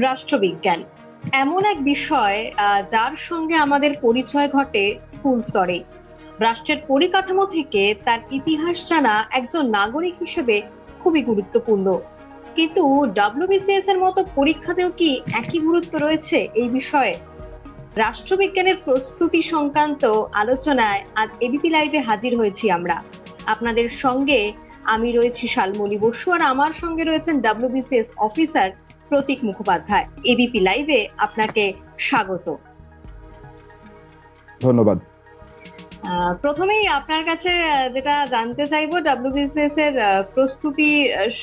রাষ্ট্রবিজ্ঞান এমন এক বিষয় যার সঙ্গে আমাদের পরিচয় ঘটে স্কুল স্তরে। রাষ্ট্রের পরিকাঠামো থেকে তার ইতিহাস জানা একজন নাগরিক হিসেবে খুবই গুরুত্বপূর্ণ। কিন্তু ডব্লিউবিসিএস এর মতো পরীক্ষাতেও কি একই গুরুত্ব রয়েছে এই বিষয়ে? রাষ্ট্রবিজ্ঞানের প্রস্তুতি সংক্রান্ত আলোচনায় আজ এবিপি লাইভে হাজির হয়েছি আমরা। আপনাদের সঙ্গে আমি রয়েছি শালমলী বসু, আর আমার সঙ্গে রয়েছেন ডব্লিউবিসিএস অফিসার প্রতীক মুখোপাধ্যায়। এবিপি লাইভে আপনাকে স্বাগত। ধন্যবাদ। প্রথমেই আপনার কাছে যেটা জানতে চাইবো, ডব্লিউবিসিএস এর প্রস্তুতি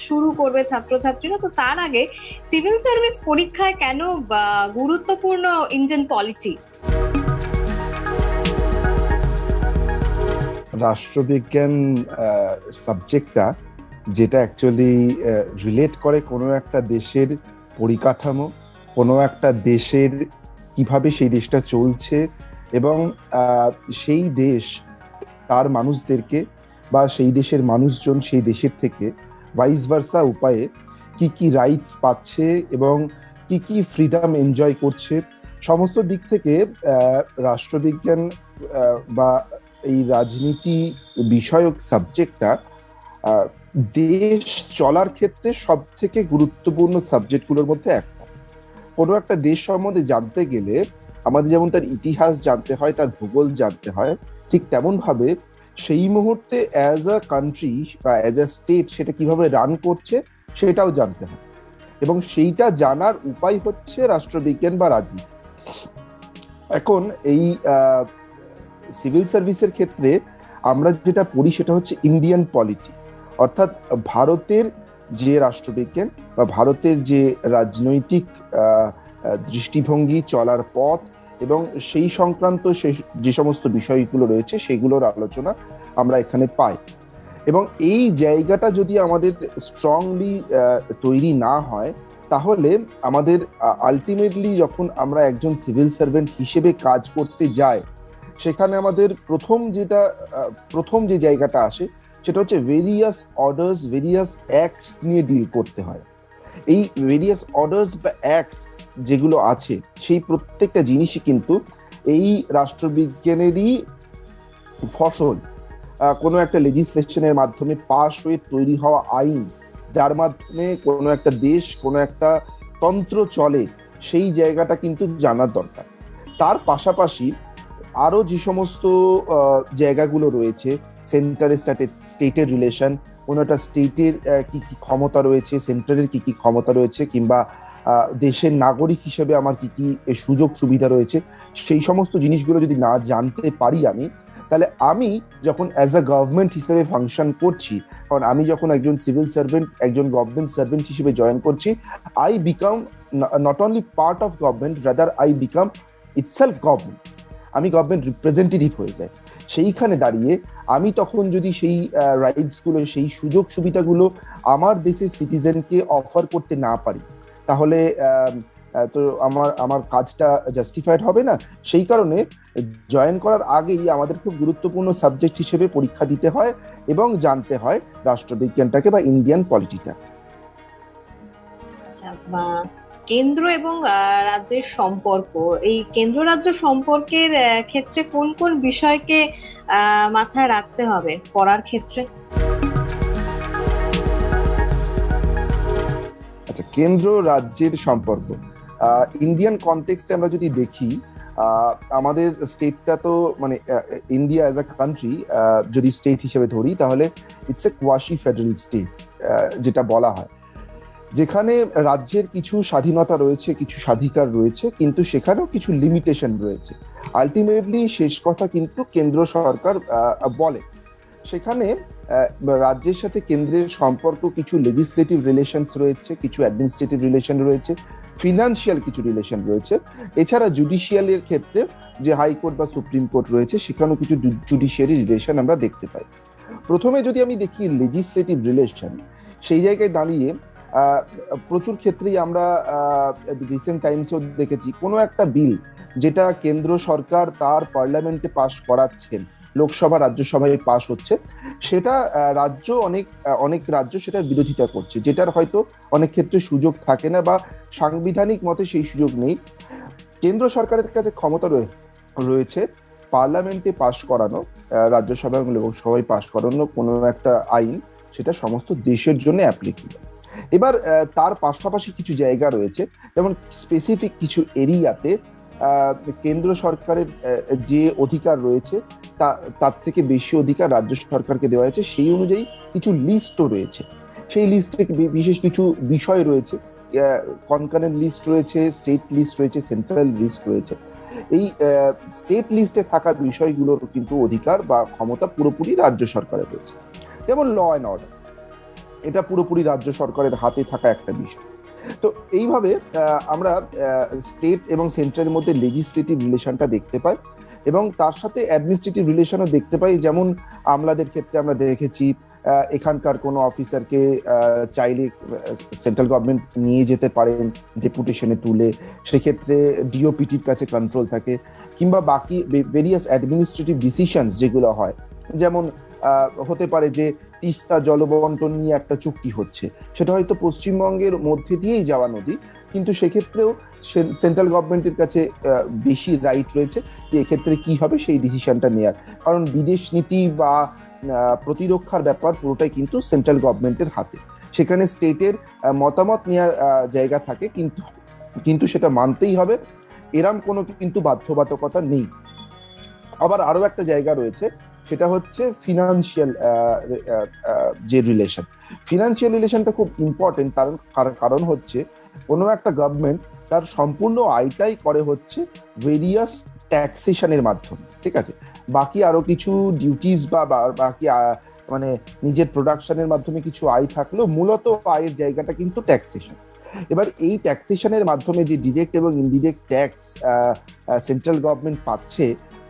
শুরু করবে ছাত্রছাত্রীরা, তো তার আগে সিভিল সার্ভিস পরীক্ষায় কেন গুরুত্বপূর্ণ ইন্ডিয়ান পলিটি? রাষ্ট্রবিজ্ঞান সাবজেক্টটা যেটা অ্যাকচুয়ালি রিলেট করে কোনো একটা দেশের পরিকাঠামো, কোনো একটা দেশের কিভাবে সেই দেশটা চলছে, এবং সেই দেশ তার মানুষদেরকে বা সেই দেশের মানুষজন সেই দেশের থেকে ভাইস ভার্সা উপায়ে কি কি রাইটস পাচ্ছে এবং কি কি ফ্রিডম এনজয় করছে, সমস্ত দিক থেকে রাষ্ট্রবিজ্ঞান বা এই রাজনীতি বিষয়ক সাবজেক্টটা দেশ চলার ক্ষেত্রে সব থেকে গুরুত্বপূর্ণ সাবজেক্টগুলোর মধ্যে একটা। কোনো একটা দেশ সম্বন্ধে জানতে গেলে আমাদের যেমন তার ইতিহাস জানতে হয়, তার ভূগোল জানতে হয়, ঠিক তেমন ভাবে সেই মুহূর্তে অ্যাজ আ কান্ট্রি বা অ্যাজ আ স্টেট সেটা কিভাবে রান করছে সেটাও জানতে হয়, এবং সেইটা জানার উপায় হচ্ছে রাষ্ট্রবিজ্ঞান বা রাজনীতি। এখন এই সিভিল সার্ভিসের ক্ষেত্রে আমরা যেটা পড়ি সেটা হচ্ছে ইন্ডিয়ান পলিটি, অর্থাৎ ভারতের যে রাষ্ট্রবিজ্ঞান বা ভারতের যে রাজনৈতিক দৃষ্টিভঙ্গি, চলার পথ এবং সেই সংক্রান্ত যে সমস্ত বিষয়গুলো রয়েছে সেগুলোর আলোচনা আমরা এখানে পাই। এবং এই জায়গাটা যদি আমাদের স্ট্রংলি তৈরি না হয়, তাহলে আমাদের আলটিমেটলি যখন আমরা একজন সিভিল সার্ভেন্ট হিসেবে কাজ করতে যাই, সেখানে আমাদের প্রথম যে জায়গাটা আসে সেটা হচ্ছে ভেরিয়াস অর্ডার্স, ভেরিয়াস অ্যাক্টস নিয়ে ডিল করতে হয়। এই ভেরিয়াস অর্ডার্স বা অ্যাক্টস যেগুলো আছে সেই প্রত্যেকটা জিনিসই কিন্তু এই রাষ্ট্রবিজ্ঞানেরই ফসল। কোনো একটা লেজিসলেশনের মাধ্যমে পাশ হয়ে তৈরি হওয়া আইন, যার মাধ্যমে কোনো একটা দেশ, কোনো একটা তন্ত্র চলে, সেই জায়গাটা কিন্তু জানার দরকার। তার পাশাপাশি আরো যে সমস্ত জায়গাগুলো রয়েছে, সেন্টারের স্টেটের রিলেশন, কোনো একটা স্টেটের কি কি ক্ষমতা রয়েছে, সেন্টারের কি কি ক্ষমতা রয়েছে, কিংবা দেশের নাগরিক হিসেবে আমার কি কি সুযোগ সুবিধা রয়েছে, সেই সমস্ত জিনিসগুলো যদি না জানতে পারি আমি, তাহলে আমি যখন অ্যাজ আ গভর্নমেন্ট হিসেবে ফাংশন করছি, কারণ আমি যখন একজন সিভিল সার্ভেন্ট, একজন গভর্নমেন্ট সার্ভেন্ট হিসেবে জয়েন করছি, I become not only part of government, rather I become itself government. আমি গভর্নমেন্ট রিপ্রেজেন্টেটিভ হয়ে যাই। সেইখানে দাঁড়িয়ে আমি তখন যদি সেই রাইটসগুলো, সেই সুযোগ সুবিধাগুলো আমার দেশের সিটিজেনকে অফার করতে না পারি, তাহলে তো আমার কাজটা জাস্টিফাইড হবে না। সেই কারণে জয়েন করার আগেই আমাদের খুব গুরুত্বপূর্ণ সাবজেক্ট হিসেবে পরীক্ষা দিতে হয় এবং জানতে হয় রাষ্ট্রবিজ্ঞানটাকে বা ইন্ডিয়ান পলিটিটা। আচ্ছা, কেন্দ্র এবং রাজ্যের সম্পর্ক, এই কেন্দ্র রাজ্য সম্পর্কের ক্ষেত্রে কোন কোন বিষয়কে মাথায় রাখতে হবে পড়ার ক্ষেত্রে? আচ্ছা, কেন্দ্র রাজ্যের সম্পর্ক ইন্ডিয়ান কনটেক্সটে আমরা যদি দেখি, আমাদের স্টেটটা তো মানে ইন্ডিয়া অ্যাজ আ কান্ট্রি যদি স্টেট হিসেবে ধরি, তাহলে it's a quasi federal state যেটা বলা হয়, যেখানে রাজ্যের কিছু স্বাধীনতা রয়েছে, কিছু স্বাধিকার রয়েছে, কিন্তু সেখানেও কিছু লিমিটেশন রয়েছে। আলটিমেটলি শেষ কথা কিন্তু কেন্দ্র সরকার বলে। সেখানে রাজ্যের সাথে কেন্দ্রের সম্পর্ক, কিছু লেজিসলেটিভ রিলেশনস রয়েছে, কিছু অ্যাডমিনিস্ট্রেটিভ রিলেশন রয়েছে, ফিনান্সিয়াল কিছু রিলেশন রয়েছে। এছাড়া জুডিশিয়ালের ক্ষেত্রে যে হাইকোর্ট বা সুপ্রিম কোর্ট রয়েছে, সেখানেও কিছু জুডিশিয়ারি রিলেশন আমরা দেখতে পাই। প্রথমে যদি আমি দেখি লেজিসলেটিভ রিলেশন, সেই জায়গায় দাঁড়িয়ে প্রচুর ক্ষেত্রেই আমরা রিসেন্ট টাইমসও দেখেছি কোনো একটা বিল যেটা কেন্দ্র সরকার তার পার্লামেন্টে পাস করাচ্ছেন, লোকসভা রাজ্যসভায় পাশ হচ্ছে, সেটা রাজ্য অনেক রাজ্য সেটার বিরোধিতা করছে, যেটার হয়তো অনেক ক্ষেত্রে সুযোগ থাকে না বা সাংবিধানিক মতে সেই সুযোগ নেই। কেন্দ্র সরকারের কাছে ক্ষমতা রয়েছে পার্লামেন্টে পাশ করানো, রাজ্যসভা এবং লোকসভায় পাশ করানো কোনো একটা আইন, সেটা সমস্ত দেশের জন্য অ্যাপ্লিকেবল। এবার তার পাশাপাশি কিছু জায়গা রয়েছে, যেমন স্পেসিফিক কিছু এরিয়াতে কেন্দ্র সরকারের যে অধিকার রয়েছে তার থেকে বেশি অধিকার রাজ্য সরকারকে দেওয়া হয়েছে। সেই অনুযায়ী কিছু লিস্টও রয়েছে, সেই লিস্টে বিশেষ কিছু বিষয় রয়েছে, কনকারেন্ট লিস্ট রয়েছে, স্টেট লিস্ট রয়েছে, সেন্ট্রাল লিস্ট রয়েছে। এই স্টেট লিস্টে থাকা বিষয়গুলোর কিন্তু অধিকার বা ক্ষমতা পুরোপুরি রাজ্য সরকারের রয়েছে। যেমন ল অ্যান্ড অর্ডার, এটা পুরোপুরি রাজ্য সরকারের হাতে থাকা একটা বিষয়। তো এইভাবে আমরা স্টেট এবং সেন্ট্রালের মধ্যে লেজিসলেটিভ রিলেশনটা দেখতে পাই, এবং তার সাথে অ্যাডমিনিস্ট্রেটিভ রিলেশনও দেখতে পাই। যেমন আমলাদের ক্ষেত্রে আমরা দেখেছি এখানকার কোনো অফিসারকে চাইলে সেন্ট্রাল গভর্নমেন্ট নিয়ে যেতে পারেন ডেপুটেশনে তুলে, সেক্ষেত্রে ডিওপিটির কাছে কন্ট্রোল থাকে। কিংবা বাকি ভেরিয়াস অ্যাডমিনিস্ট্রেটিভ ডিসিশনস যেগুলো হয়, যেমন হতে পারে যে তিস্তা জলবন্টন নিয়ে একটা চুক্তি হচ্ছে, সেটা হয়তো পশ্চিমবঙ্গের মধ্যে দিয়েই যাওয়া নদী, কিন্তু সেক্ষেত্রেও সেন্ট্রাল গভর্নমেন্টের কাছে বেশি রাইট রয়েছে যে এক্ষেত্রে কি হবে সেই ডিসিশনটা নেয়ার। কারণ বিদেশ নীতি বা প্রতিরক্ষার ব্যাপার পুরোটাই কিন্তু সেন্ট্রাল গভর্নমেন্টের হাতে, সেখানে স্টেটের মতামত নেওয়ার জায়গা থাকে, কিন্তু সেটা মানতেই হবে, এরম কোনো কিন্তু বাধ্যবাধকতা নেই। আবার আরো একটা জায়গা রয়েছে, সেটা হচ্ছে ফিনান্সিয়াল যে রিলেশন। ফিনান্সিয়াল রিলেশনটা খুব ইম্পর্টেন্ট, কারণ হচ্ছে কোনো একটা গভর্নমেন্ট তার সম্পূর্ণ আয়টাই করে হচ্ছে ভেরিয়াস ট্যাক্সেশনের মাধ্যমে, ঠিক আছে। বাকি আরো কিছু ডিউটিস বা বাকি মানে নিজের প্রোডাকশনের মাধ্যমে কিছু আয় থাকলেও মূলত আয়ের জায়গাটা কিন্তু ট্যাক্সেশন। এবার এই ট্যাক্সেশনের মাধ্যমে যে ডিরেক্ট এবং ইনডিরেক্ট ট্যাক্স সেন্ট্রাল গভর্নমেন্ট পাচ্ছে,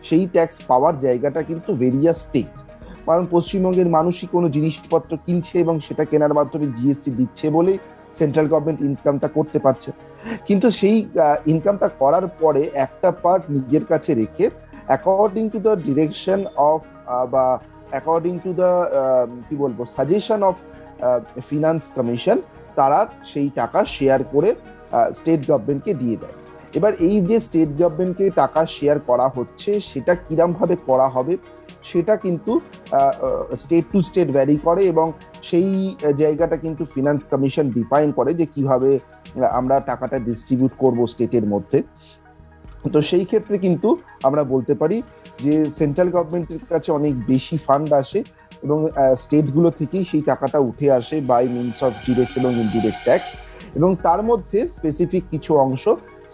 সেই ট্যাক্স পাওয়ার জায়গাটা কিন্তু ভেরিয়াস স্টেট। কারণ পশ্চিমবঙ্গের মানুষই কোনো জিনিসপত্র কিনছে এবং সেটা কেনার মাধ্যমে জিএসটি দিচ্ছে বলেই সেন্ট্রাল গভর্নমেন্ট ইনকামটা করতে পারছে। কিন্তু সেই ইনকামটা করার পরে একটা পার্ট নিজের কাছে রেখে according to the direction of বা অ্যাকর্ডিং টু দ্য কি বলবো সাজেশন অফ ফিনান্স কমিশন, তারা সেই টাকা শেয়ার করে স্টেট গভর্নমেন্টকে দিয়ে দেয়। এবার এই যে স্টেট গভর্নমেন্টকে টাকা শেয়ার করা হচ্ছে, সেটা কিরম ভাবে করা হবে সেটা কিন্তু স্টেট টু স্টেট ভ্যারি করে, এবং সেই জায়গাটা কিন্তু ফিনান্স কমিশন ডিফাইন করে যে কিভাবে আমরা টাকাটা ডিস্ট্রিবিউট করব স্টেটের মধ্যে। তো সেই ক্ষেত্রে কিন্তু আমরা বলতে পারি যে সেন্ট্রাল গভর্নমেন্টের কাছে অনেক বেশি ফান্ড আসে, এবং স্টেটগুলো থেকেই সেই টাকাটা উঠে আসে বাই মিনস অফ ডিরেক্ট এবং ইনডিরেক্ট ট্যাক্স, এবং তার মধ্যে স্পেসিফিক কিছু অংশ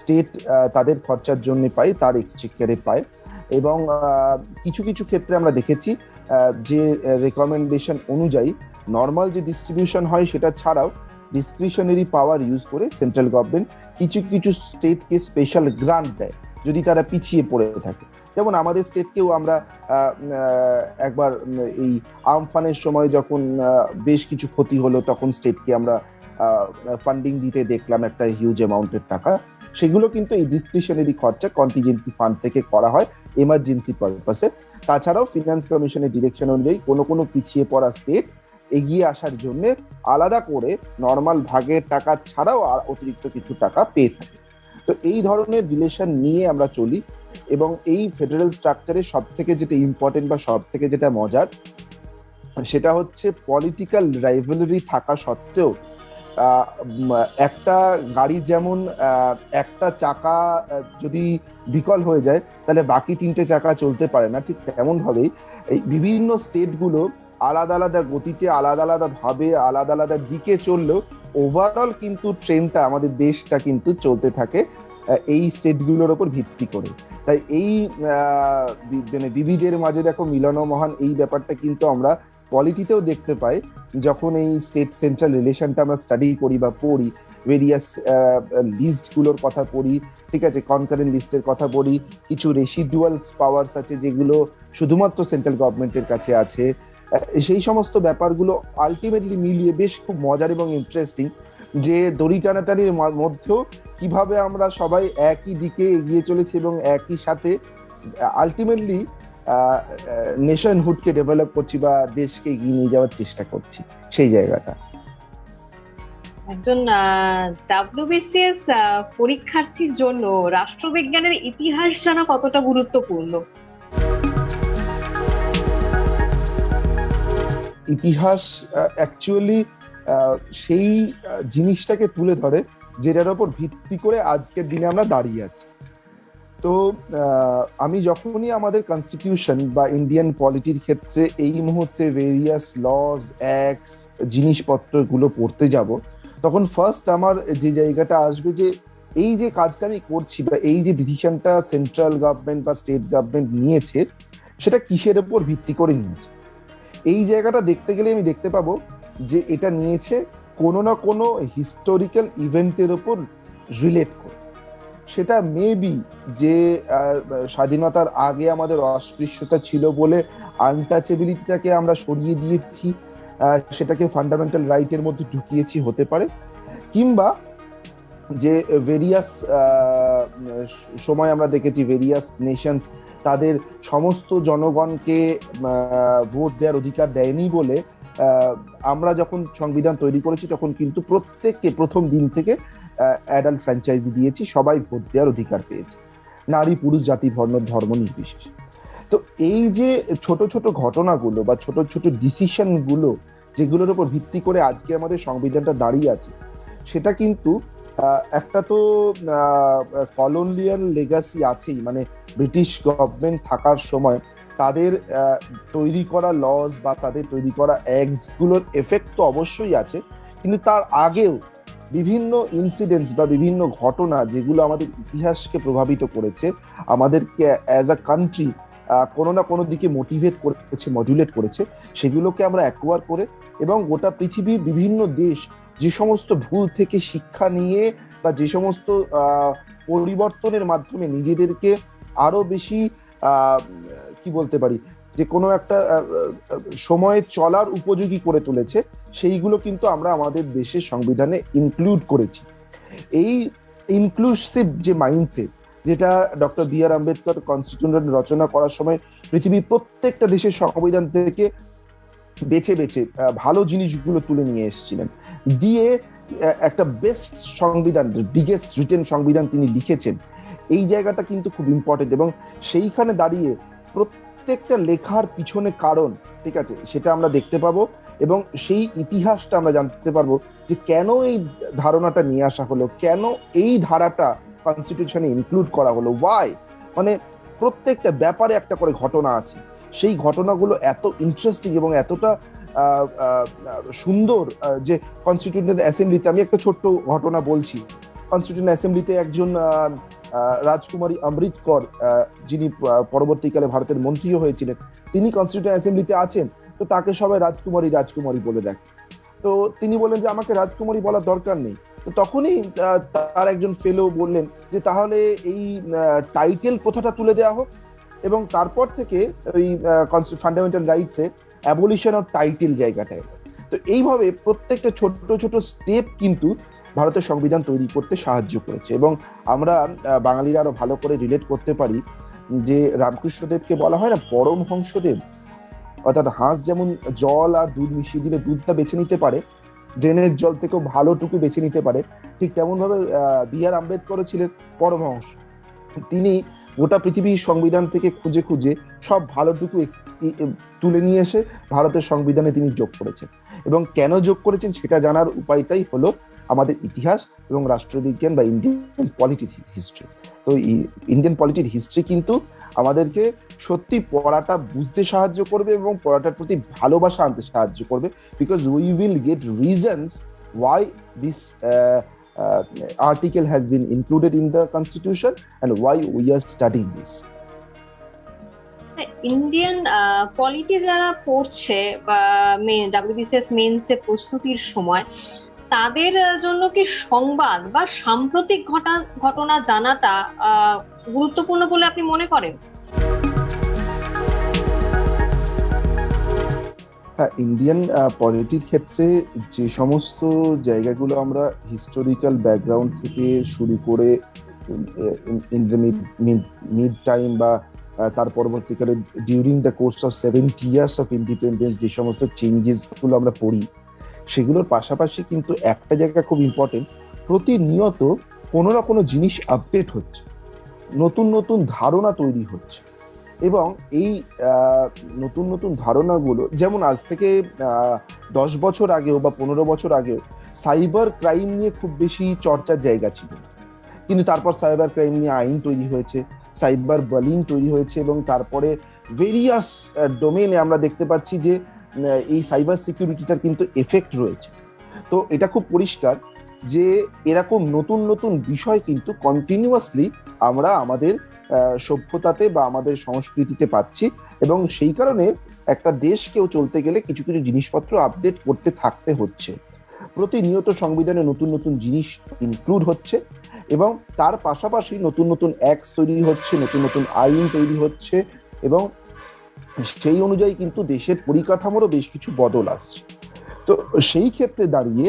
স্টেট তাদের খরচার জন্য পায়, তার এক্সচেকারে পায়। এবং কিছু কিছু ক্ষেত্রে আমরা দেখেছি যে রেকমেন্ডেশন অনুযায়ী নর্মাল যে ডিস্ট্রিবিউশন হয় সেটা ছাড়াও ডিসক্রিশনারি পাওয়ার ইউজ করে সেন্ট্রাল গভর্নমেন্ট কিছু কিছু স্টেটকে স্পেশাল গ্রান্ট দেয় যদি তারা পিছিয়ে পড়ে থাকে। যেমন আমাদের স্টেটকেও আমরা একবার এই আমফানের সময় যখন বেশ কিছু ক্ষতি হলো, তখন স্টেটকে আমরা ফান্ডিং দিতে দেখলাম একটা হিউজ অ্যামাউন্টের টাকা। সেগুলো কিন্তু এই ডিসক্রিশনারি খরচা কন্টিজেন্সি ফান্ড থেকে করা হয় এমার্জেন্সি পারপাসে। তাছাড়াও ফিনান্স কমিশনের ডিরেকশন অনুযায়ী কোনো কোনো পিছিয়ে পড়া স্টেট এগিয়ে আসার জন্য আলাদা করে নর্মাল ভাগের টাকা ছাড়াও অতিরিক্ত কিছু টাকা পেয়ে থাকে। তো এই ধরনের রিলেশন নিয়ে আমরা চলি, এবং এই ফেডারেল স্ট্রাকচারে সব থেকে যেটা ইম্পর্টেন্ট বা সব থেকে যেটা মজার, সেটা হচ্ছে পলিটিক্যাল রাইভালরি থাকা সত্ত্বেও একটা গাড়ি যেমন একটা চাকা যদি বিকল হয়ে যায় তাহলে বাকি তিনটে চাকা চলতে পারে না, ঠিক তেমন ভাবেই এই বিভিন্ন স্টেটগুলো আলাদা আলাদা গতিতে, আলাদা আলাদা ভাবে, আলাদা আলাদা দিকে চললেও ওভারঅল কিন্তু ট্রেনটা, আমাদের দেশটা কিন্তু চলতে থাকে এই স্টেটগুলোর ওপর ভিত্তি করে। তাই এই মানে বিবিধের মাঝে দেখো মিলন মহান, এই ব্যাপারটা কিন্তু আমরা পলিটিতেও দেখতে পাই। যখন এই স্টেট সেন্ট্রাল রিলেশনটা আমরা স্টাডি করি বা পড়ি, ভেরিয়াস লিস্ট গুলোর কথা পড়ি, ঠিক আছে, কনকারেন্ট লিস্টের কথা পড়ি, কিছু রেসিডুয়াল পাওয়ার্স আছে যেগুলো শুধুমাত্র সেন্ট্রাল গভর্নমেন্টের কাছে আছে, সেই সমস্ত ব্যাপারগুলো আলটিমেটলি মিলিয়ে বেশ খুব মজার এবং ইন্টারেস্টিং, যে দড়ি টানাটানির মধ্যেও কিভাবে আমরা সবাই একই দিকে এগিয়ে চলেছি এবং একই সাথে আলটিমেটলি নেশনহুডকে ডেভেলপ করছি বা দেশকে এগিয়ে নিয়ে যাওয়ার চেষ্টা করছি, সেই জায়গাটা। একজন ডাব্লিউবিসিএস পরীক্ষার্থীর জন্য রাষ্ট্রবিজ্ঞানের ইতিহাস জানা কতটা গুরুত্বপূর্ণ? ইতিহাস অ্যাকচুয়ালি সেই জিনিসটাকে তুলে ধরে যেটার উপর ভিত্তি করে আজকের দিনে আমরা দাঁড়িয়ে আছি। তো আমি যখনই আমাদের কনস্টিটিউশন বা ইন্ডিয়ান পলিটির ক্ষেত্রে এই মুহূর্তে ভেরিয়াস লজ অ্যাক্টস জিনিসপত্রগুলো পড়তে যাব, তখন ফার্স্ট আমার যে জায়গাটা আসবে যে এই যে কাজটা আমি করছি বা এই যে ডিসিশনটা সেন্ট্রাল গভর্নমেন্ট বা স্টেট গভর্নমেন্ট নিয়েছে, সেটা কিসের উপর ভিত্তি করে নিয়েছে। এই জায়গাটা দেখতে গেলে আমি দেখতে পাবো যে এটা নিয়েছে কোনো না কোনো হিস্টোরিক্যাল ইভেন্টের উপর রিলেট করে। সেটা মেবি যে স্বাধীনতার আগে আমাদের অস্পৃশ্যতা ছিল বলে আনটাচেবিলিটিটাকে আমরা সরিয়ে দিয়েছি, সেটাকে ফান্ডামেন্টাল রাইটের মধ্যে ঢুকিয়েছি, হতে পারে। কিংবা যে ভেরিয়াস সময় আমরা দেখেছি ভেরিয়াস নেশনস তাদের সমস্ত জনগণকে ভোট দেওয়ার অধিকার দেয়নি বলে আমরা যখন সংবিধান তৈরি করেছি তখন কিন্তু প্রত্যেককে প্রথম দিন থেকে অ্যাডাল্ট ফ্র্যাঞ্চাইজি দিয়েছি, সবাই ভোট দেওয়ার অধিকার পেয়েছে, নারী পুরুষ জাতি বর্ণ ধর্ম নির্বিশেষে। তো এই যে ছোট ছোট ঘটনাগুলো বা ছোট ছোট ডিসিশন গুলো যেগুলোর উপর ভিত্তি করে আজকে আমাদের সংবিধানটা দাঁড়িয়ে আছে, সেটা কিন্তু একটা তো কলোনিয়াল লেগাসি আছেই, মানে ব্রিটিশ গভর্নমেন্ট থাকার সময় তাদের তৈরি করা লজ বা তাদের তৈরি করা অ্যাক্টস গুলোর এফেক্ট তো অবশ্যই আছে, কিন্তু তার আগেও বিভিন্ন ইনসিডেন্টস বা বিভিন্ন ঘটনা যেগুলো আমাদের ইতিহাসকে প্রভাবিত করেছে, আমাদেরকে অ্যাজ আ কান্ট্রি কোনো না কোনো দিকে মোটিভেট করেছে, মডুলেট করেছে, সেগুলোকে আমরা অ্যাকোয়ার করে এবং গোটা পৃথিবীর বিভিন্ন দেশ যে সমস্ত ভুল থেকে শিক্ষা নিয়ে বা যে সমস্ত পরিবর্তনের মাধ্যমে নিজেদেরকে আরো বেশি কি বলতে পারি যে কোনো একটা সময়ে চলার উপযোগী করে তুলেছে, সেইগুলো কিন্তু আমরা আমাদের দেশের সংবিধানে ইনক্লুড করেছি। এই ইনক্লুসিভ যে মাইন্ডসেট যেটা ডক্টর বি আর আম্বেদকর কনস্টিটিউশন রচনা করার সময় পৃথিবীর প্রত্যেকটা দেশের সংবিধান থেকে বেছে বেছে ভালো জিনিসগুলো তুলে নিয়ে এসেছিলেন, দিয়ে একটা বেস্ট সংবিধান, বিগেস্ট রিটেন সংবিধান তিনি লিখেছেন। এই জায়গাটা কিন্তু খুব ইম্পর্টেন্ট এবং সেইখানে দাঁড়িয়ে প্রত্যেকটা লেখার পিছনে কারণ, ঠিক আছে, সেটা আমরা দেখতে পাবো এবং সেই ইতিহাসটা আমরা জানতে পারবো যে কেন এই ধারণাটা নিয়ে আসা হলো, কেন এই ধারাটা কনস্টিটিউশনে ইনক্লুড করা হলো, ওয়াই, মানে প্রত্যেকটা ব্যাপারে একটা করে ঘটনা আছে। সেই ঘটনাগুলো এত ইন্টারেস্টিং এবং এতটা সুন্দর যে কনস্টিটিউশনাল অ্যাসেম্বলিতে, আমি একটা ছোট্ট ঘটনা বলছি, কনস্টিটিউশনাল অ্যাসেম্বলিতে একজন রাজকুমারী অমৃত কর, যিনি পরবর্তীকালে ভারতের মন্ত্রীও হয়েছিলেন, তিনি কনস্টিটিউশনাল অ্যাসেম্বলিতে আছেন। তো তাকে সবাই রাজকুমারী রাজকুমারী বলে দেখে। তো তিনি বলেন যে আমাকে রাজকুমারী বলার দরকার নেই। তো তখনই তার একজন ফেলো বললেন যে তাহলে এই টাইটেল কথাটা তুলে দেওয়া হোক এবং তারপর থেকে ওই ফান্ডামেন্টাল রাইটসে অ্যাবলিশন অফ টাইটেল জায়গাটায়। তো এইভাবে প্রত্যেকটা ছোট ছোট স্টেপ কিন্তু ভারতের সংবিধান তৈরি করতে সাহায্য করেছে এবং আমরা বাঙালিরা আরো ভালো করে রিলেট করতে পারি যে রামকৃষ্ণদেবকে বলা হয় না পরমহংসদেব, অর্থাৎ হাঁস যেমন জল আর দুধ মিশিয়ে দিলে দুধটা বেছে নিতে পারে, ড্রেনের জল থেকেও ভালোটুকু বেছে নিতে পারে, ঠিক তেমন ভাবে বি আর আম্বেদকর ছিলেন পরমহংস। তিনি গোটা পৃথিবীর সংবিধান থেকে খুঁজে খুঁজে সব ভালোটুকু তুলে নিয়ে এসে ভারতের সংবিধানে তিনি যোগ করেছেন এবং কেন যোগ করেছেন সেটা জানার উপায়টাই হলো আমাদের ইতিহাস এবং রাষ্ট্রবিজ্ঞান বা ইন্ডিয়ান পলিটির হিস্ট্রি। তো ইন্ডিয়ান পলিটির হিস্ট্রি কিন্তু আমাদেরকে সত্যি পড়াটা বুঝতে সাহায্য করবে এবং পড়াটার প্রতি ভালোবাসা আনতে সাহায্য করবে, because we will get reasons why this article has been included in the constitution and why we are studying this. Indian polity যারা পড়ছে বা ডাব্লিউবিসিএস মেন্স এর প্রস্তুতির সময়, তাদের জন্য কি সংবাদ বা সাম্প্রতিক ঘটনা জানাটা গুরুত্বপূর্ণ বলে আপনি মনে করেন? হ্যাঁ, ইন্ডিয়ান পলিটির ক্ষেত্রে যে সমস্ত জায়গাগুলো আমরা হিস্টোরিক্যাল ব্যাকগ্রাউন্ড থেকে শুরু করে ইন দ্য মিড টাইম বা তার পরবর্তীকালে during the course of 70 years of independence যে সমস্ত চেঞ্জেস গুলো আমরা পড়ি, সেগুলোর পাশাপাশি কিন্তু একটা জায়গা খুব ইম্পর্টেন্ট, প্রতিনিয়ত কোনো না কোনো জিনিস আপডেট হচ্ছে, নতুন নতুন ধারণা তৈরি হচ্ছে। এবং এই নতুন নতুন ধারণাগুলো, যেমন আজ থেকে 10 বছর আগেও বা 15 বছর আগেও সাইবার ক্রাইম নিয়ে খুব বেশি চর্চার জায়গা ছিল, কিন্তু তারপর সাইবার ক্রাইম নিয়ে আইন তৈরি হয়েছে, সাইবার বালিং তৈরি হয়েছে, এবং তারপরে ভেরিয়াস ডোমেনে আমরা দেখতে পাচ্ছি যে এই সাইবার সিকিউরিটিটার কিন্তু এফেক্ট রয়েছে। তো এটা খুব পরিষ্কার যে এরকম নতুন নতুন বিষয় কিন্তু কন্টিনিউয়াসলি আমরা আমাদের সভ্যতাতে বা আমাদের সংস্কৃতিতে পাচ্ছি, এবং সেই কারণে একটা দেশকেও চলতে গেলে কিছু কিছু জিনিসপত্র আপডেট করতে থাকতে হচ্ছে। প্রতিনিয়ত সংবিধানে নতুন নতুন জিনিস ইনক্লুড হচ্ছে, এবং তার পাশাপাশি নতুন নতুন অ্যাক্ট তৈরি হচ্ছে, নতুন নতুন আইন তৈরি হচ্ছে, এবং সেই অনুযায়ী কিন্তু দেশের পরিকাঠামোরও বেশ কিছু বদল আসছে। তো সেই ক্ষেত্রে দাঁড়িয়ে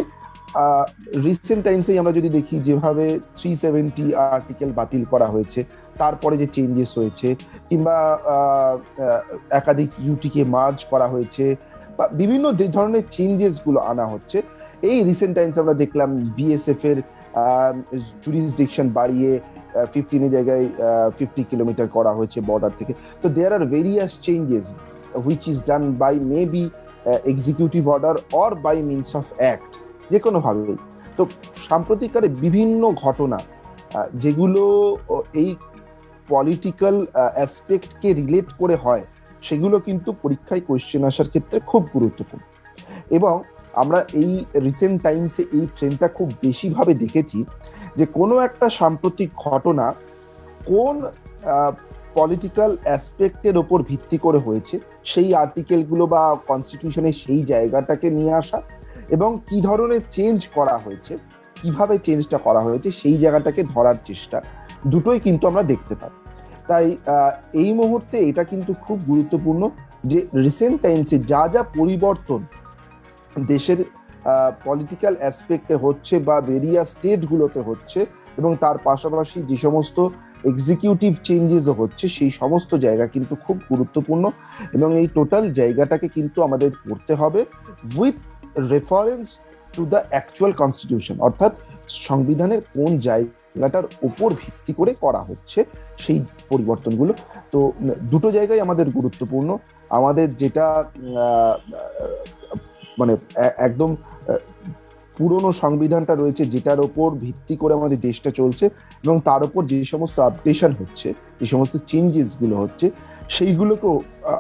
রিসেন্ট টাইমসে আমরা যদি দেখি যেভাবে 370 আর্টিকেল বাতিল করা হয়েছে, তারপরে যে চেঞ্জেস হয়েছে, কিংবা একাধিক ইউটিকে মার্জ করা হয়েছে, বা বিভিন্ন যে ধরনের চেঞ্জেস গুলো আনা হচ্ছে, এই রিসেন্ট টাইমস আমরা দেখলাম বিএসএফ এর জুরিসডিকশন বাড়িয়ে 15 জায়গায় 50 কিলোমিটার করা হয়েছে বর্ডার থেকে। তো there are various changes which is done by maybe executive order or by means of act, যে কোনোভাবেই। তো সাম্প্রতিককালে বিভিন্ন ঘটনা যেগুলো এই পলিটিক্যাল অ্যাসপেক্টকে রিলেট করে হয়, সেগুলো কিন্তু পরীক্ষায় কোয়েশ্চেন আসার ক্ষেত্রে খুব গুরুত্বপূর্ণ। এবং আমরা এই রিসেন্ট টাইমসে এই ট্রেন্ডটা খুব বেশিভাবে দেখেছি যে কোনো একটা সাম্প্রতিক ঘটনা কোন পলিটিক্যাল অ্যাসপেক্টের ওপর ভিত্তি করে হয়েছে, সেই আর্টিকেলগুলো বা কনস্টিটিউশনের সেই জায়গাটাকে নিয়ে আসা, এবং কি ধরনের চেঞ্জ করা হয়েছে, কিভাবে চেঞ্জটা করা হয়েছে, সেই জায়গাটাকে ধরার চেষ্টা, দুটোই কিন্তু আমরা দেখতে পাই। তাই এই মুহূর্তে এটা কিন্তু খুব গুরুত্বপূর্ণ যে রিসেন্ট টাইমসে যা যা পরিবর্তন দেশের পলিটিক্যাল অ্যাসপেক্টে হচ্ছে বা ভেরিয়াস স্টেটগুলোতে হচ্ছে, এবং তার পাশাপাশি যে সমস্ত এক্সিকিউটিভ চেঞ্জেসও হচ্ছে, সেই সমস্ত জায়গা কিন্তু খুব গুরুত্বপূর্ণ। এবং এই টোটাল জায়গাটাকে কিন্তু আমাদের করতে হবে with reference to the actual constitution, অর্থাৎ সংবিধানের কোন জায়গাটার উপর ভিত্তি করে করা হচ্ছে সেই পরিবর্তনগুলো। তো দুটো জায়গায় আমাদের গুরুত্বপূর্ণ। আমাদের যেটা মানে একদম পুরনো সংবিধানটা রয়েছে, যেটার ওপর ভিত্তি করে আমাদের দেশটা চলছে, এবং তার উপর যে সমস্ত আপডেশন হচ্ছে, যে সমস্ত চেঞ্জেস গুলো হচ্ছে, সেইগুলোকেও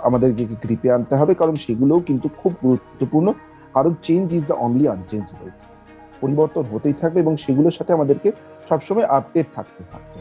আমাদেরকে গ্রিপে আনতে হবে, কারণ সেগুলোও কিন্তু খুব গুরুত্বপূর্ণ। কারণ change is the only unchangeable, পরিবর্তন হতেই থাকবে, এবং সেগুলোর সাথে আমাদেরকে সবসময় আপডেট থাকতে থাকবে।